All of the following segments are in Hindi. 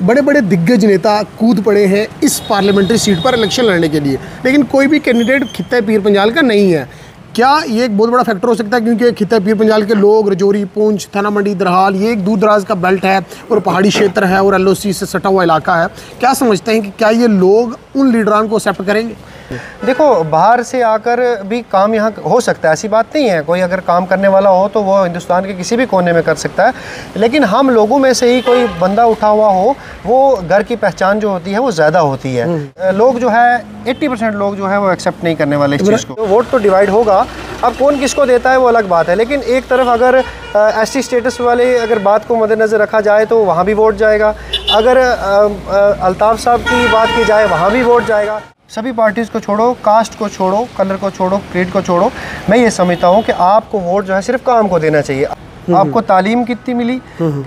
बड़े बड़े दिग्गज नेता कूद पड़े हैं इस पार्लियामेंट्री सीट पर इलेक्शन लड़ने के लिए, लेकिन कोई भी कैंडिडेट खित्ते पीर पंजाल का नहीं है। क्या ये एक बहुत बड़ा फैक्टर हो सकता है, क्योंकि खित्ते पीर पंजाल के लोग रजौरी, पुंछ, थाना मंडी, दरहाल, ये एक दूर दराज का बेल्ट है और पहाड़ी क्षेत्र है और LOC से सटा हुआ इलाका है। क्या समझते हैं कि क्या ये लोग उन लीडरान को एक्सेप्ट करेंगे? देखो, बाहर से आकर भी काम यहाँ हो सकता है, ऐसी बात नहीं है। कोई अगर काम करने वाला हो तो वो हिंदुस्तान के किसी भी कोने में कर सकता है, लेकिन हम लोगों में से ही कोई बंदा उठा हुआ हो, वो घर की पहचान जो होती है वो ज़्यादा होती है। लोग जो है 80% लोग जो है वो एक्सेप्ट नहीं करने वाले इस चीज़ को। तो वोट तो डिवाइड होगा, अब कौन किसको देता है वो अलग बात है, लेकिन एक तरफ अगर SC स्टेटस वाले अगर बात को मद्देनज़र रखा जाए तो वहाँ भी वोट जाएगा। अगर अल्ताफ़ साहब की बात की जाए वहाँ भी वोट जाएगा। सभी पार्टीज़ को छोड़ो, कास्ट को छोड़ो, कलर को छोड़ो, क्रीड को छोड़ो, मैं ये समझता हूँ कि आपको वोट जो है सिर्फ काम को देना चाहिए। आपको तालीम कितनी मिली,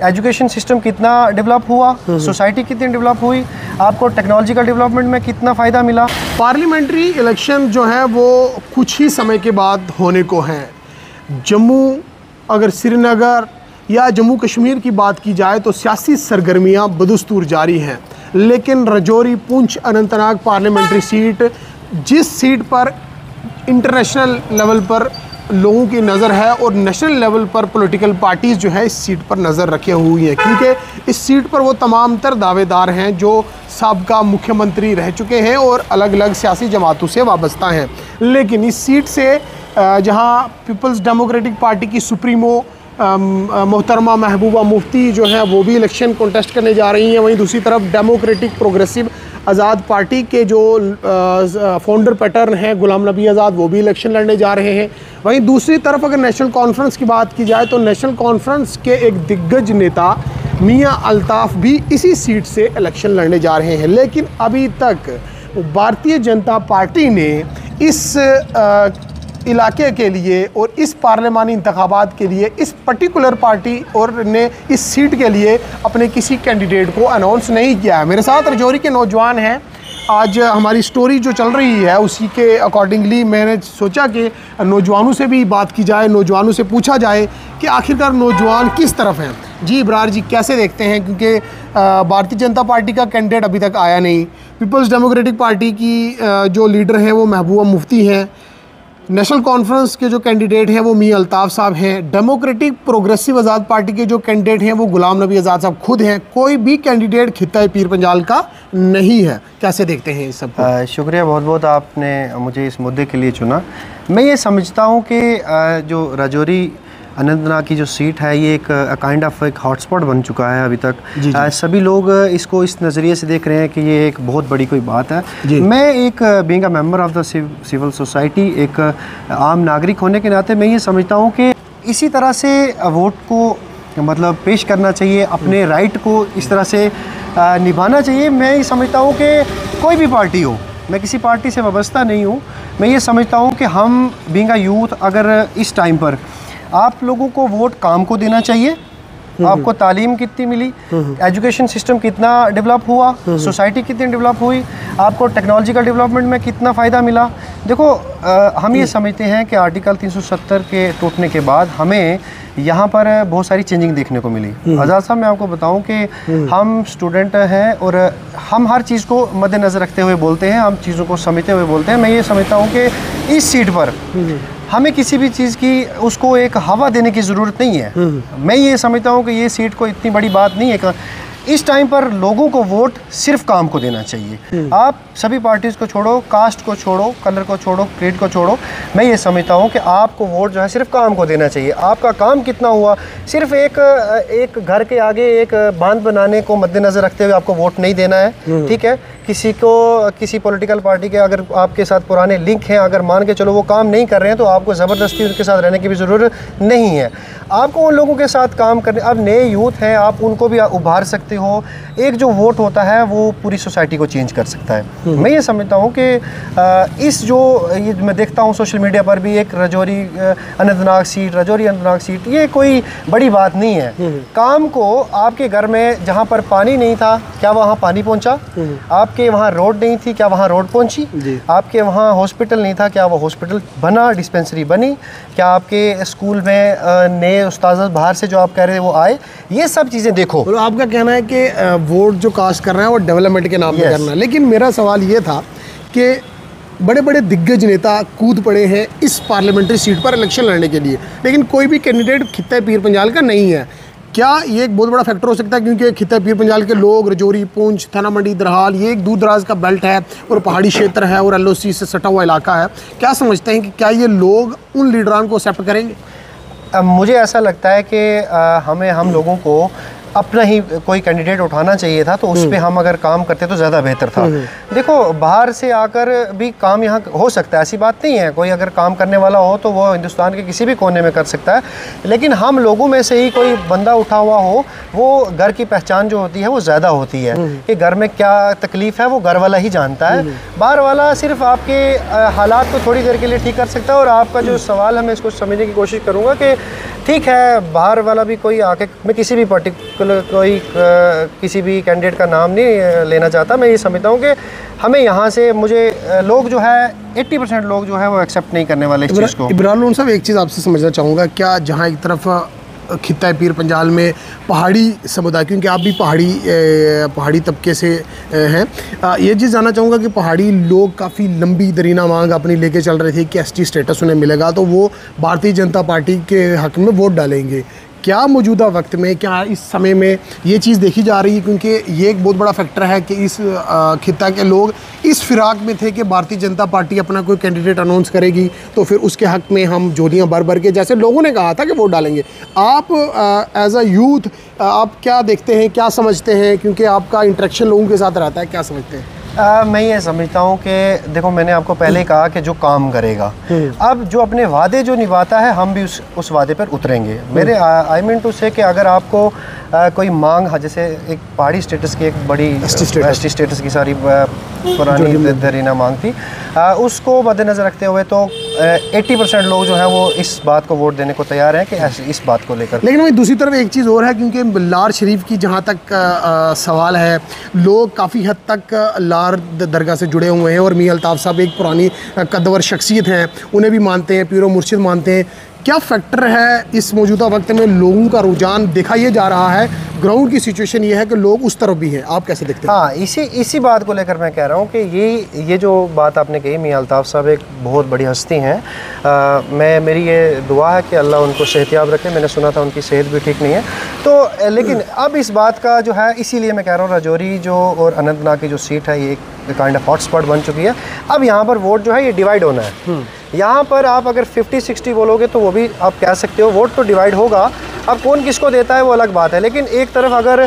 एजुकेशन सिस्टम कितना डेवलप हुआ, सोसाइटी कितनी डेवलप हुई, आपको टेक्नोलॉजिकल डेवलपमेंट में कितना फ़ायदा मिला। पार्लियामेंट्री इलेक्शन जो है वो कुछ ही समय के बाद होने को हैं। जम्मू, अगर श्रीनगर या जम्मू कश्मीर की बात की जाए तो सियासी सरगर्मियाँ बदस्तूर जारी हैं, लेकिन रजौरी, पुंछ, अनंतनाग पार्लियामेंट्री सीट, जिस सीट पर इंटरनेशनल लेवल पर लोगों की नज़र है और नेशनल लेवल पर पॉलिटिकल पार्टीज़ जो है इस सीट पर नज़र रखे हुई हैं, क्योंकि इस सीट पर वो तमाम तर दावेदार हैं जो साबका मुख्यमंत्री रह चुके हैं और अलग अलग सियासी जमातों से वाबस्ता हैं। लेकिन इस सीट से जहां पीपल्स डेमोक्रेटिक पार्टी की सुप्रीमो मोहतरमा महबूबा मुफ्ती जो है वो भी इलेक्शन कॉन्टेस्ट करने जा रही हैं, वहीं दूसरी तरफ डेमोक्रेटिक प्रोग्रेसिव आज़ाद पार्टी के जो फाउंडर पैटर्न हैं गुलाम नबी आज़ाद, वो भी इलेक्शन लड़ने जा रहे हैं। वहीं दूसरी तरफ अगर नेशनल कॉन्फ्रेंस की बात की जाए तो नेशनल कॉन्फ्रेंस के एक दिग्गज नेता मियां अल्ताफ़ भी इसी सीट से इलेक्शन लड़ने जा रहे हैं, लेकिन अभी तक भारतीय जनता पार्टी ने इस इलाके के लिए और इस पार्लियामानी इंतखाबात के लिए इस पर्टिकुलर पार्टी और ने इस सीट के लिए अपने किसी कैंडिडेट को अनाउंस नहीं किया है। मेरे साथ रजौरी के नौजवान हैं। आज हमारी स्टोरी जो चल रही है उसी के अकॉर्डिंगली मैंने सोचा कि नौजवानों से भी बात की जाए, नौजवानों से पूछा जाए कि आखिरकार नौजवान किस तरफ हैं। जी इब्रार जी, कैसे देखते हैं, क्योंकि भारतीय जनता पार्टी का कैंडिडेट अभी तक आया नहीं, पीपल्स डेमोक्रेटिक पार्टी की जो लीडर हैं वो महबूबा मुफ्ती हैं, नेशनल कॉन्फ्रेंस के जो कैंडिडेट हैं वो मियां अल्ताफ़ साहब हैं, डेमोक्रेटिक प्रोग्रेसिव आज़ाद पार्टी के जो कैंडिडेट हैं वो गुलाम नबी आज़ाद साहब खुद हैं, कोई भी कैंडिडेट खित्ता पीर पंजाल का नहीं है। कैसे देखते हैं इस सब? शुक्रिया बहुत बहुत, आपने मुझे इस मुद्दे के लिए चुना। मैं ये समझता हूँ कि जो रजौरी अनंतनाग की जो सीट है ये एक काइंड ऑफ एक हॉटस्पॉट बन चुका है अभी तक। सभी लोग इसको इस नज़रिए से देख रहे हैं कि ये एक बहुत बड़ी कोई बात है। मैं एक being a member of the civil society, एक आम नागरिक होने के नाते मैं ये समझता हूँ कि इसी तरह से वोट को मतलब पेश करना चाहिए, अपने राइट को इस तरह से निभाना चाहिए। मैं ये समझता हूँ कि कोई भी पार्टी हो, मैं किसी पार्टी से वाबस्ता नहीं हूँ, मैं ये समझता हूँ कि हम बीइंग अ यूथ अगर इस टाइम पर आप लोगों को वोट काम को देना चाहिए। आपको तालीम कितनी मिली, एजुकेशन सिस्टम कितना डेवलप हुआ, सोसाइटी कितनी डेवलप हुई, आपको टेक्नोलॉजिकल डेवलपमेंट में कितना फ़ायदा मिला। देखो, हम ये समझते हैं कि आर्टिकल 370 के टूटने के बाद हमें यहाँ पर बहुत सारी चेंजिंग देखने को मिली। आज़ाद साहब, मैं आपको बताऊं कि हम स्टूडेंट हैं और हम हर चीज़ को मद्देनज़र रखते हुए बोलते हैं, हम चीज़ों को समझते हुए बोलते हैं। मैं ये समझता हूँ कि इस सीट पर हमें किसी भी चीज़ की उसको एक हवा देने की ज़रूरत नहीं है। मैं ये समझता हूँ कि ये सीट को इतनी बड़ी बात नहीं है। इस टाइम पर लोगों को वोट सिर्फ काम को देना चाहिए। आप सभी पार्टीज़ को छोड़ो, कास्ट को छोड़ो, कलर को छोड़ो, क्रीड को छोड़ो, मैं ये समझता हूँ कि आपको वोट जो है सिर्फ काम को देना चाहिए। आपका काम कितना हुआ, सिर्फ एक घर के आगे एक बांध बनाने को मद्देनज़र रखते हुए आपको वोट नहीं देना है। ठीक है, किसी पॉलिटिकल पार्टी के अगर आपके साथ पुराने लिंक हैं, अगर मान के चलो वो काम नहीं कर रहे हैं, तो आपको ज़बरदस्ती उनके साथ रहने की भी ज़रूरत नहीं है। आपको उन लोगों के साथ काम करने, अब नए यूथ हैं, आप उनको भी उभार सकते हो। एक जो वोट होता है वो पूरी सोसाइटी को चेंज कर सकता है। मैं ये समझता हूँ कि ये मैं देखता हूँ सोशल मीडिया पर भी एक रजौरी अनंतनाग सीट, ये कोई बड़ी बात नहीं है। काम को आपके घर में जहाँ पर पानी नहीं था, क्या वहाँ पानी पहुँचा? आपके वहाँ रोड नहीं थी, क्या वहाँ रोड पहुँची? आपके वहाँ हॉस्पिटल नहीं था, क्या वो हॉस्पिटल बना, डिस्पेंसरी बनी? क्या आपके स्कूल में नए उस्ताद बाहर से जो आप कह रहे हैं वो आए? ये सब चीज़ें देखो। तो आपका कहना है कि वोट जो कास्ट कर रहे हैं वो डेवलपमेंट के नाम पे करना है, लेकिन मेरा सवाल ये था कि बड़े बड़े दिग्गज नेता कूद पड़े हैं इस पार्लियामेंट्री सीट पर इलेक्शन लड़ने के लिए, लेकिन कोई भी कैंडिडेट खित्ते पीर पंजाल का नहीं है। क्या ये एक बहुत बड़ा फैक्टर हो सकता है, क्योंकि खित्ते पीर पंजाल के लोग रजौरी, पुंछ, थाना मंडी, दरहाल, ये एक दूर दराज का बेल्ट है और पहाड़ी क्षेत्र है और LOC से सटा हुआ इलाका है। क्या समझते हैं कि क्या ये लोग उन लीडरान को एक्सेप्ट करेंगे? मुझे ऐसा लगता है कि हम लोगों को अपना ही कोई कैंडिडेट उठाना चाहिए था, तो उस पर हम अगर काम करते तो ज़्यादा बेहतर था। देखो, बाहर से आकर भी काम यहाँ हो सकता है, ऐसी बात नहीं है। कोई अगर काम करने वाला हो तो वो हिंदुस्तान के किसी भी कोने में कर सकता है, लेकिन हम लोगों में से ही कोई बंदा उठा हुआ हो, वो घर की पहचान जो होती है वो ज़्यादा होती है कि घर में क्या तकलीफ़ है वो घर वाला ही जानता है। बाहर वाला सिर्फ आपके हालात को थोड़ी देर के लिए ठीक कर सकता है। और आपका जो सवाल है, मैं इसको समझने की कोशिश करूँगा कि ठीक है, बाहर वाला भी कोई आके, मैं किसी भी पर्टिकुलर किसी भी कैंडिडेट का नाम नहीं लेना चाहता। मैं ये समझता हूँ कि हमें यहाँ से, मुझे लोग जो है 80% लोग जो है वो एक्सेप्ट नहीं करने वाले इस चीज़ को। इमरान लोन साहब, एक चीज़ आपसे समझना चाहूँगा, क्या जहाँ एक तरफ खित्ता पीर पंजाल में पहाड़ी समुदाय, क्योंकि आप भी पहाड़ी तबके से हैं, ये चीज़ जानना चाहूँगा कि पहाड़ी लोग काफ़ी लंबी दरीना मांग अपनी लेके चल रहे थे कि ST स्टेटस उन्हें मिलेगा तो वो भारतीय जनता पार्टी के हक़ में वोट डालेंगे। क्या मौजूदा वक्त में, क्या इस समय में ये चीज़ देखी जा रही है, क्योंकि ये एक बहुत बड़ा फैक्टर है कि इस खित्ता के लोग इस फिराक में थे कि भारतीय जनता पार्टी अपना कोई कैंडिडेट अनाउंस करेगी तो फिर उसके हक़ में हम जोड़ियाँ भर भर के, जैसे लोगों ने कहा था कि वोट डालेंगे। आप एज अ यूथ आप क्या देखते हैं, क्या समझते हैं, क्योंकि आपका इंटरेक्शन लोगों के साथ रहता है, क्या समझते हैं? मैं ये समझता हूँ कि देखो, मैंने आपको पहले कहा कि जो काम करेगा, अब जो अपने वादे जो निभाता है, हम भी उस वादे पर उतरेंगे। मेरे आई मीन टू से कि अगर आपको कोई मांग, जैसे एक पहाड़ी स्टेटस की एक बड़ी ST स्टेटस की सारी पुरानी दरीना मांग थी, उसको मद्देनज़र रखते हुए तो 80% लोग जो हैं वो इस बात को वोट देने को तैयार हैं कि इस बात को लेकर। लेकिन वही दूसरी तरफ एक चीज़ और है, क्योंकि लार शरीफ की जहाँ तक सवाल है, लोग काफ़ी हद तक लार दरगाह से जुड़े हुए हैं और मियां अल्ताफ़ साहब एक पुरानी कद्वर शख्सियत हैं, उन्हें भी मानते हैं, पीरो मुर्शिद मानते हैं। क्या फैक्टर है इस मौजूदा वक्त में लोगों का रुझान देखा ये जा रहा है, ग्राउंड की सिचुएशन ये है कि लोग उस तरफ भी हैं, आप कैसे देखते हैं? हाँ, इसी बात को लेकर मैं कह रहा हूँ कि ये जो बात आपने कही, मियां अल्ताफ़ साहब एक बहुत बड़ी हस्ती हैं। मेरी ये दुआ है कि अल्लाह उनको सेहतियाब रखे। मैंने सुना था उनकी सेहत भी ठीक नहीं है, तो लेकिन अब इस बात का जो है, इसीलिए मैं कह रहा हूँ रजौरी जो और अनंतनाग की जो सीट है, ये काइंड ऑफ हॉटस्पॉट बन चुकी है। अब यहाँ पर वोट जो है ये डिवाइड होना है। यहाँ पर आप अगर 50-60 बोलोगे तो वो भी आप कह सकते हो, वोट तो डिवाइड होगा। अब कौन किसको देता है वो अलग बात है, लेकिन एक तरफ अगर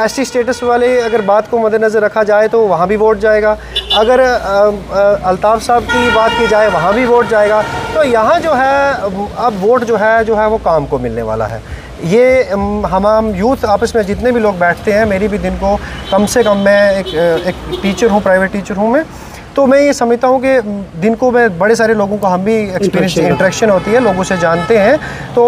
ST स्टेटस वाले अगर बात को मद्देनज़र रखा जाए तो वहाँ भी वोट जाएगा। अगर अल्ताफ़ साहब की बात की जाए, वहाँ भी वोट जाएगा। तो यहाँ जो है अब वोट जो है वो काम को मिलने वाला है। ये हम यूथ आपस में जितने भी लोग बैठते हैं, मेरी भी दिन को कम से कम, मैं एक टीचर हूँ, प्राइवेट टीचर हूँ मैं, तो मैं ये समझता हूँ कि दिन को मैं बड़े सारे लोगों को, हम भी एक्सपीरियंस, इंटरेक्शन होती है, लोगों से जानते हैं। तो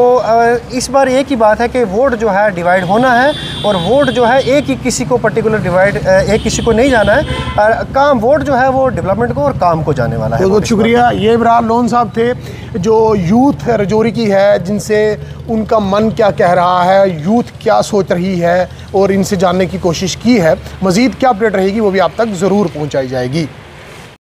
इस बार एक ही बात है कि वोट जो है डिवाइड होना है, और वोट जो है एक ही किसी को पर्टिकुलर डिवाइड, एक किसी को नहीं जाना है। काम वोट जो है वो डेवलपमेंट को और काम को जाने वाला है। बहुत शुक्रिया। ये इमरान लोन साहब थे जो यूथ रजौरी की है, जिनसे उनका मन क्या कह रहा है, यूथ क्या सोच रही है, और इनसे जानने की कोशिश की है। मज़ीद क्या अपडेट रहेगी वो भी आप तक ज़रूर पहुँचाई जाएगी।